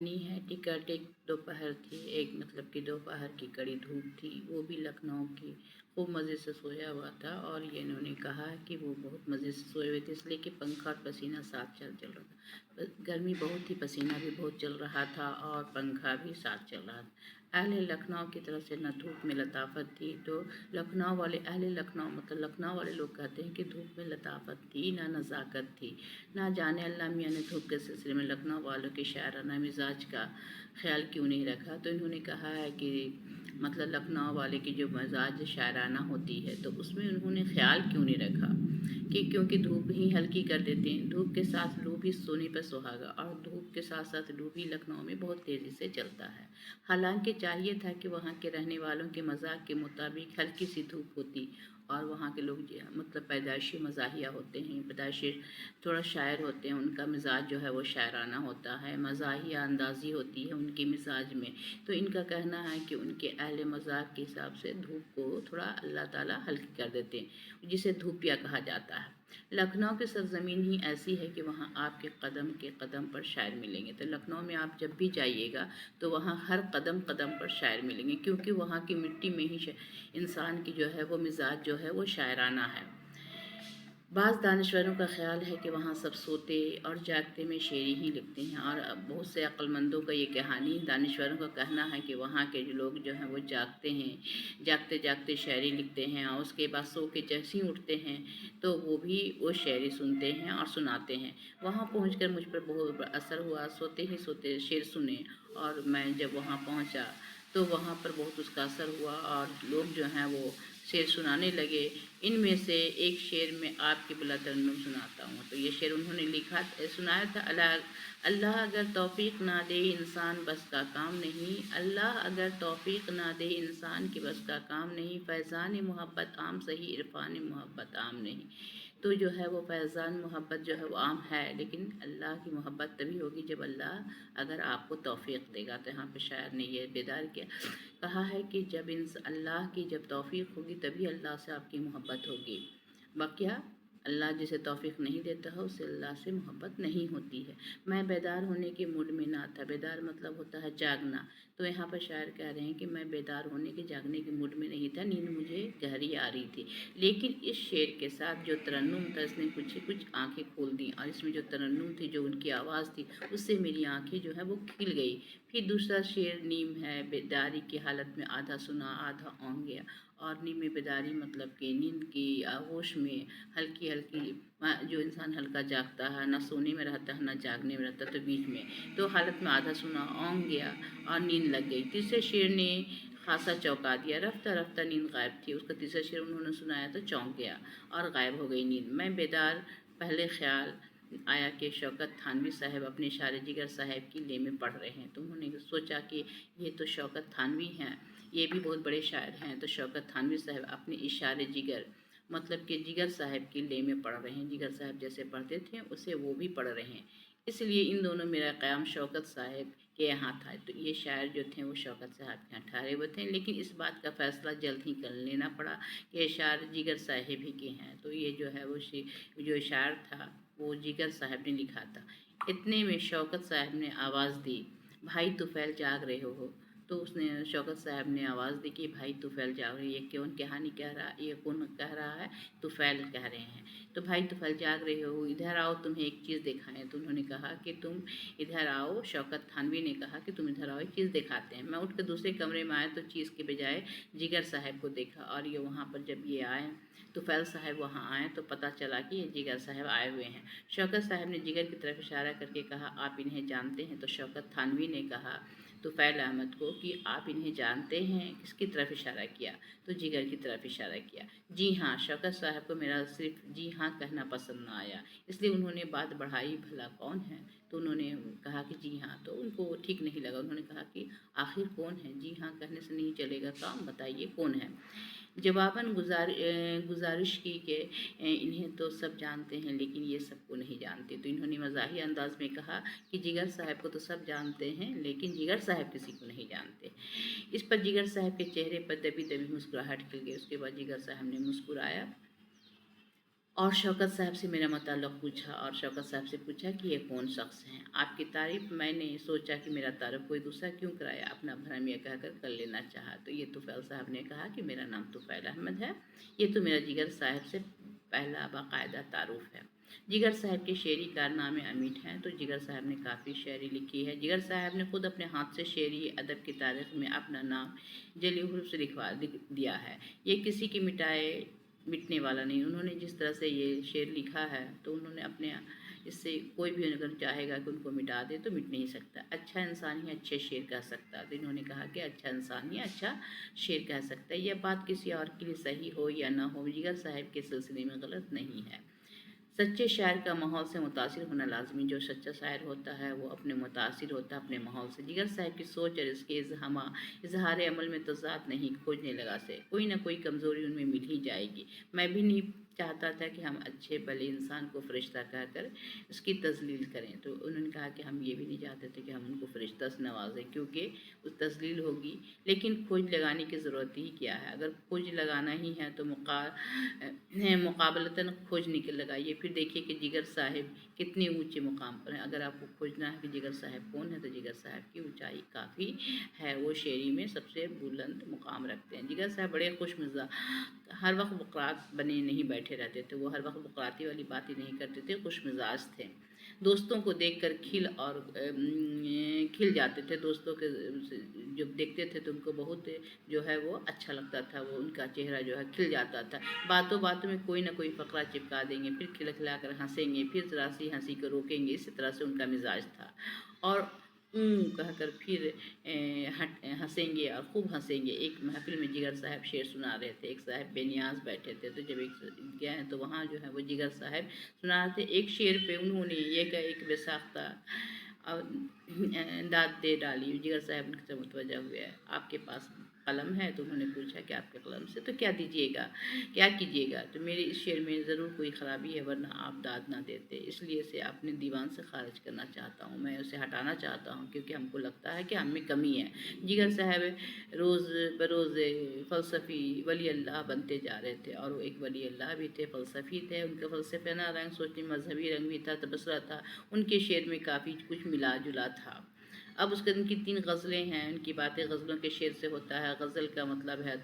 नहीं है टिकट। एक दोपहर थी, एक मतलब कि दोपहर की कड़ी धूप थी, वो भी लखनऊ की। खूब मज़े से सोया हुआ था और ये इन्होंने कहा कि वो बहुत मज़े से सोए हुए थे इसलिए कि पंखा और पसीना साथ चल रहा था। गर्मी बहुत थी, पसीना भी बहुत चल रहा था और पंखा भी साथ चल रहा था। अहले लखनऊ की तरफ से न धूप में लताफत थी, तो लखनऊ वाले अहले लखनऊ मतलब लखनऊ वाले लोग कहते हैं कि धूप में लताफत थी ना नज़ाकत थी। ना जाने अल्लाह मियाँ ने धूप के सिलसिले में लखनऊ वालों के शायराना मिजाज का ख्याल क्यों नहीं रखा। तो इन्होंने कहा है कि मतलब लखनऊ वाले की जो मिजाज शायराना होती है तो उसमें उन्होंने ख्याल क्यों नहीं रखा कि क्योंकि धूप ही हल्की कर देते हैं। धूप के साथ लू भी सोने पर सुहागा, और धूप के साथ साथ लू भी लखनऊ में बहुत तेज़ी से चलता है। हालांकि चाहिए था कि वहाँ के रहने वालों के मजाक के मुताबिक हल्की सी धूप होती, और वहाँ के लोग मतलब पैदाइशी मज़ाहिया होते हैं, पैदाइशी थोड़ा शायर होते हैं, उनका मिजाज जो है वो शायराना होता है, मज़ाहिया अंदाज़ी होती है उनके मिजाज में। तो इनका कहना है कि उनके अहले मजाक के हिसाब से धूप को थोड़ा अल्लाह ताला हल्की कर देते हैं, जिसे धूपिया कहा जाता है। लखनऊ की सरजमीन ही ऐसी है कि वहाँ आपके कदम के कदम पर शायर मिलेंगे। तो लखनऊ में आप जब भी जाइएगा तो वहाँ हर कदम कदम पर शायर मिलेंगे, क्योंकि वहाँ की मिट्टी में ही इंसान की जो है वो मिजाज जो है वो शायराना है। बाज़ दानिश्वरों का ख़्याल है कि वहाँ सब सोते और जागते में शेरी ही लिखते हैं, और बहुत से अक्लमंदों का ये कहानी दानिश्वरों का कहना है कि वहाँ के जो लोग जो हैं वो जागते हैं, जागते जागते शायरी लिखते हैं, और उसके बाद सो के जैसे ही उठते हैं तो वो भी वो शायरी सुनते हैं और सुनाते हैं। वहाँ पहुँचकर मुझ पर बहुत असर हुआ, सोते ही सोते शेर सुने, और मैं जब वहाँ पहुँचा तो वहाँ पर बहुत उसका असर हुआ और लोग जो हैं वो शेर सुनाने लगे। इनमें से एक शेर में आपकी बुला तरन्नुम सुनाता हूँ। तो ये शेर उन्होंने लिखा सुनाया था। अल्लाह अल्लाह अगर तौफीक ना दे इंसान बस का काम नहीं, अल्लाह अगर तौफीक ना दे इंसान की बस का काम नहीं, फैज़ान मोहब्बत आम सही इरफान मोहब्बत आम नहीं। तो जो है वो फैज़ान मोहब्बत जो है वो आम है, लेकिन अल्लाह की मोहब्बत तभी होगी जब अल्लाह अगर आपको तौफीक देगा। तो यहाँ पे शायर ने ये बेदार किया, कहा है कि जब अल्लाह की जब तौफीक होगी तभी अल्लाह से आपकी मोहब्बत होगी। बाकिया अल्लाह जिसे तौफीक नहीं देता है उसे अल्लाह से मोहब्बत नहीं होती है। मैं बेदार होने के मूड में ना था। बेदार मतलब होता है जागना। तो यहाँ पर शायर कह रहे हैं कि मैं बेदार होने के जागने के मूड में नहीं था, नींद मुझे गहरी आ रही थी। लेकिन इस शेर के साथ जो तरन्नुम था इसने कुछ कुछ आँखें खोल दी, और इसमें जो तरन्नुम थी, जो उनकी आवाज़ थी, उससे मेरी आँखें जो है वो खिल गई। फिर दूसरा शेर नीम है बेदारी की हालत में आधा सुना आधा औंध गया। और नीम में बेदारी मतलब कि नींद की आगोश में हल्की हल्की जो इंसान हल्का जागता है, ना सोने में रहता है ना जागने में रहता है, तो बीच में तो हालत में आधा सुना औंध गया और नींद लग गई। तीसरे शेर ने खासा चौंका दिया, रफ्ता रफ्ता नींद गायब थी। उसका तीसरा शेर उन्होंने सुनाया तो चौंक गया और गायब हो गई नींद। मैं बेदार पहले ख्याल आया कि शौकत थानवी साहब अपने इशारे जिगर साहब की ले में पढ़ रहे हैं। तो उन्होंने सोचा कि ये तो शौकत थानवी हैं, ये भी बहुत बड़े शायर हैं, तो शौकत थानवी साहब अपने इशारे जिगर मतलब कि जिगर साहब की ले में पढ़ रहे हैं। जिगर साहब जैसे पढ़ते थे उसे वो भी पढ़ रहे हैं, इसलिए इन दोनों मेरा क़याम शौकत साहब के यहाँ था। तो ये शायर जो थे वो शौकत साहब के यहाँ ठहरे हुए थे, लेकिन इस बात का फ़ैसला जल्द ही कर लेना पड़ा कि ये शायर जिगर साहब ही के हैं। तो ये जो है वो जो शायर था वो जिगर साहब ने लिखा था। इतने में शौकत साहब ने आवाज़ दी, भाई तुफ़ैल जाग रहे हो। तो उसने शौकत साहब ने आवाज़ दी कि भाई तुफ़ैल जाग रही है। ये कौन कहानी कह रहा, ये कौन कह रहा है? तुफ़ैल कह रहे हैं। तो भाई तुफ़ैल जाग रहे हो, इधर आओ तुम्हें एक चीज़ दिखाएं। तो उन्होंने कहा कि तुम इधर आओ। शौकत थानवी ने कहा कि तुम इधर आओ, एक चीज़ दिखाते हैं। मैं उठ कर दूसरे कमरे में आया तो चीज़ के बजाय जिगर साहब को देखा, और ये वहाँ पर जब ये आए तुफ़ैल साहब वहाँ आए तो पता चला कि ये जिगर साहब आए हुए हैं। शौकत साहब ने जिगर की तरफ इशारा करके कहा, आप इन्हें जानते हैं? तो शौकत थानवी ने कहा तुफ़ैल अहमद को कि आप इन्हें जानते हैं? किसकी तरफ इशारा किया? तो जिगर की तरफ इशारा किया। जी हाँ। शौकत साहब को मेरा सिर्फ जी हाँ कहना पसंद ना आया, इसलिए उन्होंने बात बढ़ाई, भला कौन है? तो उन्होंने कहा कि जी हाँ। तो उनको ठीक नहीं लगा, उन्होंने कहा कि आखिर कौन है? जी हाँ कहने से नहीं चलेगा काम, बताइए कौन है? जवाबन गुजारिश की कि इन्हें तो सब जानते हैं लेकिन ये सबको नहीं जानते। तो इन्होंने मज़ाही अंदाज में कहा कि जिगर साहब को तो सब जानते हैं लेकिन जिगर साहब किसी को नहीं जानते। इस पर जिगर साहब के चेहरे पर दबी दबी मुस्कुराहट खिल गई। उसके बाद जिगर साहब ने मुस्कुराया और शौकत साहब से मेरा मतल्लक़ पूछा और शौकत साहब से पूछा कि ये कौन शख़्स हैं। आपकी तारीफ़ मैंने सोचा कि मेरा तारुफ़ कोई दूसरा क्यों कराया, अपना भरम ये कहकर कर लेना चाहा। तो ये तुफ़ैल साहब ने कहा कि मेरा नाम तुफ़ैल अहमद है, ये तो मेरा जिगर साहब से पहला बाकायदा तारुफ़ है। जिगर साहब के शेरी कारनामे अमिट हैं, तो जिगर साहब ने काफ़ी शायरी लिखी है। जिगर साहब ने खुद अपने हाथ से शेरी अदब की तारीख़ में अपना नाम जली हुरूफ से लिखवा दिया है। ये किसी की मिटने वाला नहीं। उन्होंने जिस तरह से ये शेर लिखा है, तो उन्होंने अपने इससे कोई भी अगर चाहेगा कि उनको मिटा दे तो मिट नहीं सकता। अच्छा इंसान ही अच्छे शेर कह सकता है। तो इन्होंने कहा कि अच्छा इंसान ही अच्छा शेर कह सकता है। यह बात किसी और के लिए सही हो या ना हो, जिगर साहब के सिलसिले में गलत नहीं है। सच्चे शायर का माहौल से मुतासिर होना लाज़मी। जो सच्चा शायर होता है वो अपने मुतासिर होता है अपने माहौल से। जिगर साहब की सोच और इसके इजहार अमल में तज़ाद नहीं खोजने लगा से कोई ना कोई कमज़ोरी उनमें मिल ही जाएगी। मैं भी नहीं चाहता था कि हम अच्छे भले इंसान को फ़रिश्ता कहकर इसकी तज़लील करें। तो उन्होंने कहा कि हम ये भी नहीं चाहते थे कि हम उनको फ़रिश्ता से नवाजें, क्योंकि वो तज़लील होगी। लेकिन खोज लगाने की ज़रूरत ही क्या है। अगर खोज लगाना ही है तो मुकाबलतन खोज निकल लगाइए, फिर देखिए कि जिगर साहब कितने ऊंचे मुकाम पर हैं। अगर आपको खोजना है कि जिगर साहब कौन है, तो जिगर साहब की ऊंचाई काफ़ी है। वो शेरी में सबसे बुलंद मुकाम रखते हैं। जिगर साहब बड़े खुश मिजाज, हर वक्त बुकरात बने नहीं बैठे रहते थे। वो हर वक्त बुकराती वाली बातें नहीं करते थे, खुश मिजाज थे। दोस्तों को देखकर खिल जाते थे। दोस्तों के जब देखते थे तो उनको बहुत जो है वो अच्छा लगता था। वो उनका चेहरा जो है खिल जाता था। बातों बातों में कोई ना कोई फ़करा चिपका देंगे, फिर खिलखिला कर हंसेंगे, फिर ज़रा सी हंसी को रोकेंगे। इसी तरह से उनका मिजाज था। और कहकर फिर हंसेंगे और खूब हंसेंगे। एक महफिल में जिगर साहब शेर सुना रहे थे। एक साहब बेनियाज बैठे थे, तो जब एक गए तो वहाँ जो है वो जिगर साहब सुना रहे थे। एक शेर पे उन्होंने ये कहा, एक बेसाख्ता और दाद दे डाली। जिगर साहब उनकी तरफ मुतवज्जा हुए, आपके पास कलम है? तो उन्होंने पूछा कि आपके कलम से तो क्या दीजिएगा, क्या कीजिएगा? तो मेरे इस शेर में ज़रूर कोई ख़राबी है, वरना आप दाद ना देते। इसलिए इसे अपने दीवान से खारिज करना चाहता हूँ, मैं उसे हटाना चाहता हूँ, क्योंकि हमको लगता है कि हम में कमी है। जिगर साहब रोज़ बरोज़ फ़लसफ़ी वली अल्लाह बनते जा रहे थे, और वो एक वली अल्लाह भी थे, फ़लसफ़ी थे। उनका फ़लसफ़ाना रंग सोचने मजहबी रंग भी था, तबसरा था। उनके शेर में काफ़ी कुछ मिला जुला था। अब उसके उनकी 3 ग़ज़लें हैं। उनकी बातें ग़ज़लों के शेर से होता है। ग़ज़ल का मतलब है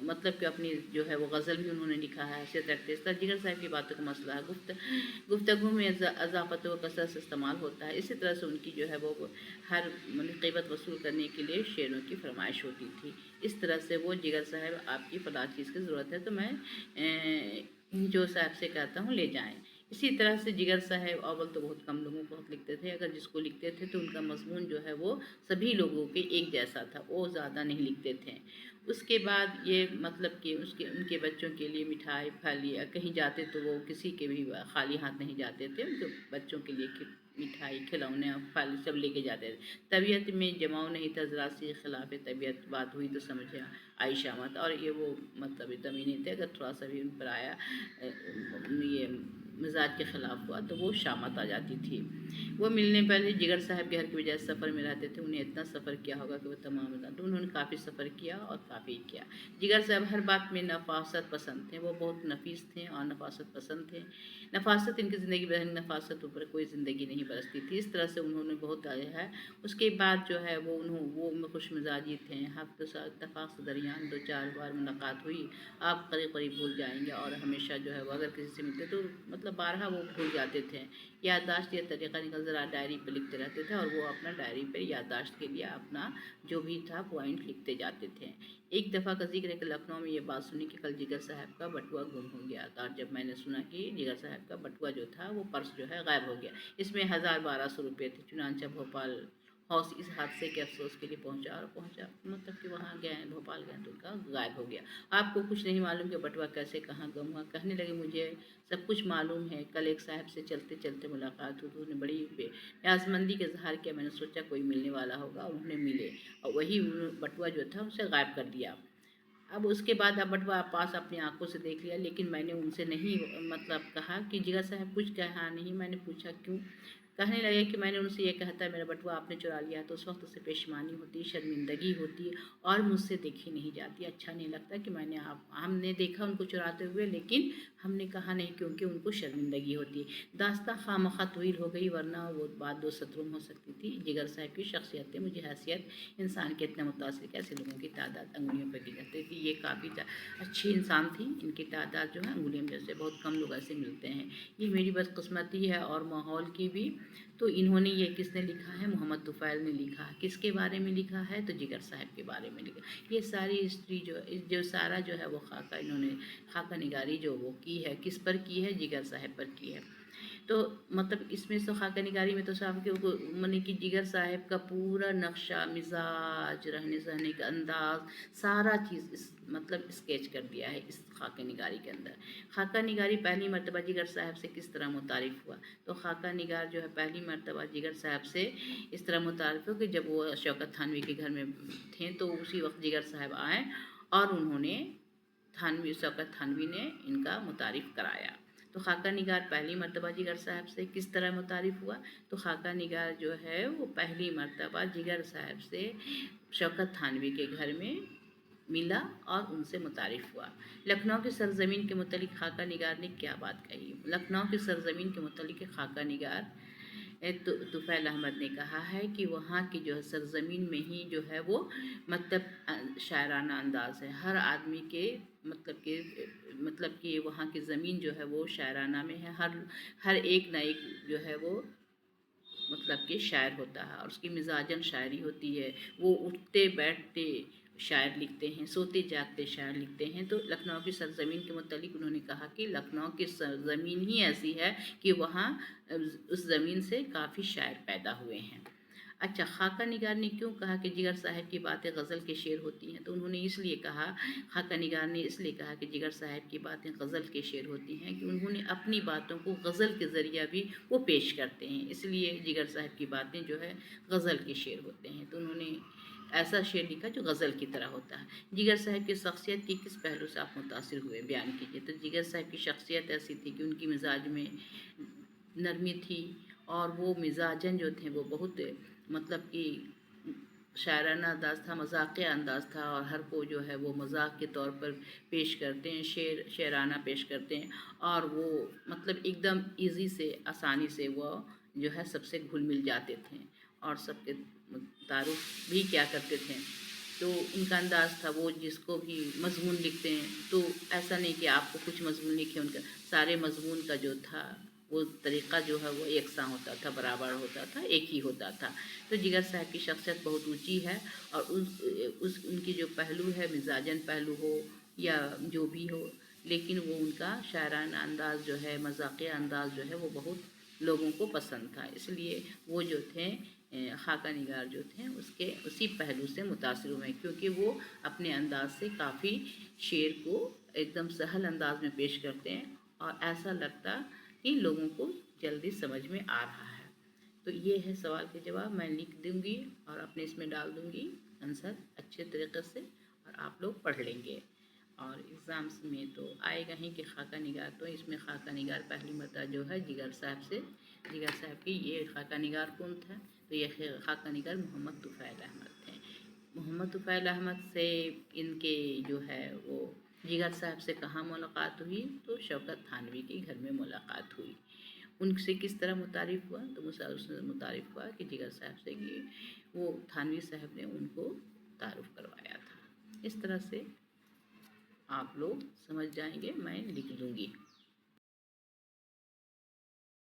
मतलब कि अपनी जो है वो ग़ज़ल भी उन्होंने लिखा है, हैसियत रखते। इस तरह जिगर साहब की बातों का मसला है। गुफ्तगू में अज़ाफ़त व कसरत से इस्तेमाल होता है। इसी तरह से उनकी जो है वो हर मतलब ग़ीबत वसूल करने के लिए शेरों की फ़रमाइश होती थी। इस तरह से वो जिगर साहब आपकी फ़लाँ चीज़ की ज़रूरत है तो मैं जो साहब से कहता हूँ ले जाएँ। इसी तरह से जिगर साहब अव्वल तो बहुत कम लोगों को खत लिखते थे। अगर जिसको लिखते थे तो उनका मज़मून जो है वो सभी लोगों के एक जैसा था, वो ज़्यादा नहीं लिखते थे। उसके बाद ये मतलब कि उनके बच्चों के लिए मिठाई फल या कहीं जाते तो वो किसी के भी खाली हाथ नहीं जाते थे। उनके बच्चों के लिए मिठाई खिलौने और फल सब लेके जाते थे। तबीयत में जमाव नहीं था, ज़रा सी खिलाफ तबीयत बात हुई तो समझे आई शामत। और ये वो मतलब एकदम ही नहीं थे। अगर थोड़ा सा भी उन पर आया ये मिजाज के ख़िलाफ़ हुआ तो वो शामत आ जाती थी। वो मिलने पहले जिगर साहब के घर की वजह से सफ़र में रहते थे। उन्हें इतना सफ़र किया होगा कि वो तमाम तो उन्होंने काफ़ी सफ़र किया और काफ़ी किया। जिगर साहब हर बात में नफासत पसंद थे। वो बहुत नफीस थे और नफासत पसंद थे। नफासत इनकी ज़िंदगी बदल, नफासत ऊपर कोई ज़िंदगी नहीं बरसती थी। इस तरह से उन्होंने बहुत आया है। उसके बाद जो है वो खुश मिजाजी थे। हफ्ते इत्तफाक़ से दरमियान 2-4 बार मुलाकात हुई, आप करीब करीब भूल जाएंगे। और हमेशा जो है वो अगर किसी से मिलते तो मतलब बारहा वो भूल जाते थे। याददाश्त या तरीक़ा निकल ज़रा डायरी पर लिखते रहते थे, और वो अपना डायरी पर याददाश्त के लिए अपना जो भी था पॉइंट लिखते जाते थे। एक दफ़ा का ज़िक्र है कि लखनऊ में ये बात सुनी कि कल जिगर साहब का बटुआ गुम हो गया था। और जब मैंने सुना कि जिगर साहब का बटुआ जो था वो पर्स जो है गायब हो गया, इसमें 1000-1200 रुपये थे। चुनांचा भोपाल हौस इस हादसे के अफसोस के लिए पहुंचा मतलब कि वहाँ गए, भोपाल गए तो उनका गायब हो गया। आपको कुछ नहीं मालूम कि बटुआ कैसे कहाँ गुम हुआ? कहने लगे मुझे सब कुछ मालूम है। कल एक साहब से चलते चलते मुलाकात हुई तो उन्होंने बड़ी बेयाजमंदी का इजहार किया। मैंने सोचा कोई मिलने वाला होगा, उन्हें मिले और वही बटुआ जो था उसे गायब कर दिया। अब उसके बाद अब बटुआ पास अपनी आंखों से देख लिया, लेकिन मैंने उनसे नहीं मतलब कहा कि जिगर साहब कुछ कहा नहीं। मैंने पूछा क्यों? कहने लगे कि मैंने उनसे ये कहा था मेरा बटुआ आपने चुरा लिया, तो उस वक्त उसे पेशमानी होती, शर्मिंदगी होती और मुझसे देखी नहीं जाती। अच्छा नहीं लगता कि हमने देखा उनको चुराते हुए, लेकिन हमने कहा नहीं क्योंकि उनको शर्मिंदगी होती। दास्तां खामखा तवील हो गई, वरना वो बात दो सत्रों में हो सकती थी। जिगर साहब की शख्सियत मुझे हैसियत इंसान के इतने मुतासिर कि ऐसे लोगों की तादाद अंगुलियों पर गिन जाती थी। ये काफ़ी अच्छी इंसान थी, इनकी तादाद जो है अंगुलियों में जैसे बहुत कम लोग ऐसे मिलते हैं। ये मेरी बदकिस्मती है और माहौल की भी। तो इन्होंने ये किसने लिखा है? मोहम्मद तुफ़ैल ने लिखा। किसके बारे में लिखा है? तो जिगर साहब के बारे में लिखा। ये सारी हिस्ट्री जो सारा जो है वो खाका इन्होंने खाका निगारी जो वो की है, किस पर की है? जिगर साहब पर की है। तो मतलब इसमें तो खाका निगारी में तो साहब के माने कि जिगर साहब का पूरा नक्शा, मिजाज, रहने सहने का अंदाज, सारा चीज़ इस मतलब स्केच कर दिया है इस खाका निगारी के अंदर। खाका निगारी पहली मर्तबा जिगर साहब से किस तरह मुतारिफ़ हुआ? तो खाका निगार जो है पहली मर्तबा जिगर साहब से इस तरह मुतारिफ़ हो कि जब वो शौकत थानवी के घर में थे, तो उसी वक्त जिगर साहब आए और उन्होंने शौकत थानवी ने इनका मुतारिफ़ कराया। तो खाका निगार पहली मर्तबा जिगर साहब से किस तरह मुतारिफ़ हुआ? तो खाका निगार जो है वो पहली मर्तबा जिगर साहब से शौकत थानवी के घर में मिला और उनसे मुतारिफ़ हुआ। लखनऊ की सरज़मीन के मुतल्लिक़ खाका निगार ने क्या बात कही? लखनऊ की सरज़मीन के मुतल्लिक़ खाका निगार तुफ़ैल अहमद ने कहा है कि वहाँ की जो है सरज़मीन में ही जो है वो मतलब शायराना अंदाज़ है। हर आदमी के मतलब कि वहाँ की ज़मीन जो है वो शायराना में है। हर एक न एक जो है वो मतलब कि शायर होता है और उसकी मिजाजन शायरी होती है। वो उठते बैठते शायर लिखते हैं, सोते जागते शायर लिखते हैं। तो लखनऊ की सरज़मीन के मुतल्लिक़ उन्होंने कहा कि लखनऊ की सरज़मीन ही ऐसी है कि वहाँ उस ज़मीन से काफ़ी शायर पैदा हुए हैं। अच्छा, खाका निगार ने क्यों कहा कि जिगर साहब की बातें गज़ल के शेर होती हैं? तो उन्होंने इसलिए कहा, खाका निगार ने इसलिए कहा कि जिगर साहब की बातें गज़ल के शेर होती हैं कि उन्होंने अपनी बातों को गज़ल के ज़रिया भी वो पेश करते हैं, इसलिए जिगर साहब की बातें जो है गज़ल के शेर होते हैं। तो उन्होंने ऐसा शेर लिखा जो गज़ल की तरह होता है। जिगर साहब की शख्सियत के किस पहलू से आप मुतासिर हुए? बयान कीजिए। तो जिगर साहब की शख्सियत ऐसी थी कि उनकी मिजाज में नरमी थी और वो मिजाजन जो थे वो बहुत मतलब कि शायराना अंदाज़ था, मज़ाक़िया अंदाज़ था और हर को जो है वो मज़ाक के तौर पर पेश करते हैं, शेराना पेश करते हैं और वो मतलब एकदम ईज़ी से, आसानी से वो जो है सबसे घुल मिल जाते थे और सबके तारुफ़ भी क्या करते थे। तो उनका अंदाज़ था, वो जिसको भी मज़मून लिखते हैं तो ऐसा नहीं कि आपको कुछ मज़मून लिखे, उनका सारे मज़मून का जो था वो तरीक़ा जो है वो एकसां होता था, बराबर होता था, एक ही होता था। तो जिगर साहब की शख्सियत बहुत ऊँची है और उनकी जो पहलू है, मिजाजन पहलू हो या जो भी हो, लेकिन वो उनका शायराना अंदाज़ जो है, मज़ाक़िया अंदाज़ जो है वो बहुत लोगों को पसंद था। इसलिए वो जो थे खाका निगार जो थे उसके उसी पहलू से मुतासिर हुए, क्योंकि वो अपने अंदाज़ से काफ़ी शेर को एकदम सहल अंदाज में पेश करते हैं और ऐसा लगता कि लोगों को जल्दी समझ में आ रहा है। तो ये है सवाल के जवाब, मैं लिख दूँगी और अपने इसमें डाल दूँगी आंसर अच्छे तरीक़े से और आप लोग पढ़ लेंगे। और एग्ज़ाम्स में तो आएगा ही कि खाका निगार, तो इसमें खाका निगार पहली मर्तबा जो है जिगर साहब की ये खाका निगार कौन था? तो ये खाका निगार मोहम्मद तुफ़ैल अहमद थे। मोहम्मद तुफ़ैल अहमद से इनके जो है वो जिगर साहब से कहाँ मुलाकात हुई? तो शौकत थानवी के घर में मुलाकात हुई। उनसे किस तरह मुतारिफ़ हुआ? तो उससे मुतारिफ़ हुआ कि जिगर साहब से कि वो थानवी साहब ने उनको तारुफ़ करवाया था। इस तरह से आप लोग समझ जाएंगे, मैं लिख दूँगी।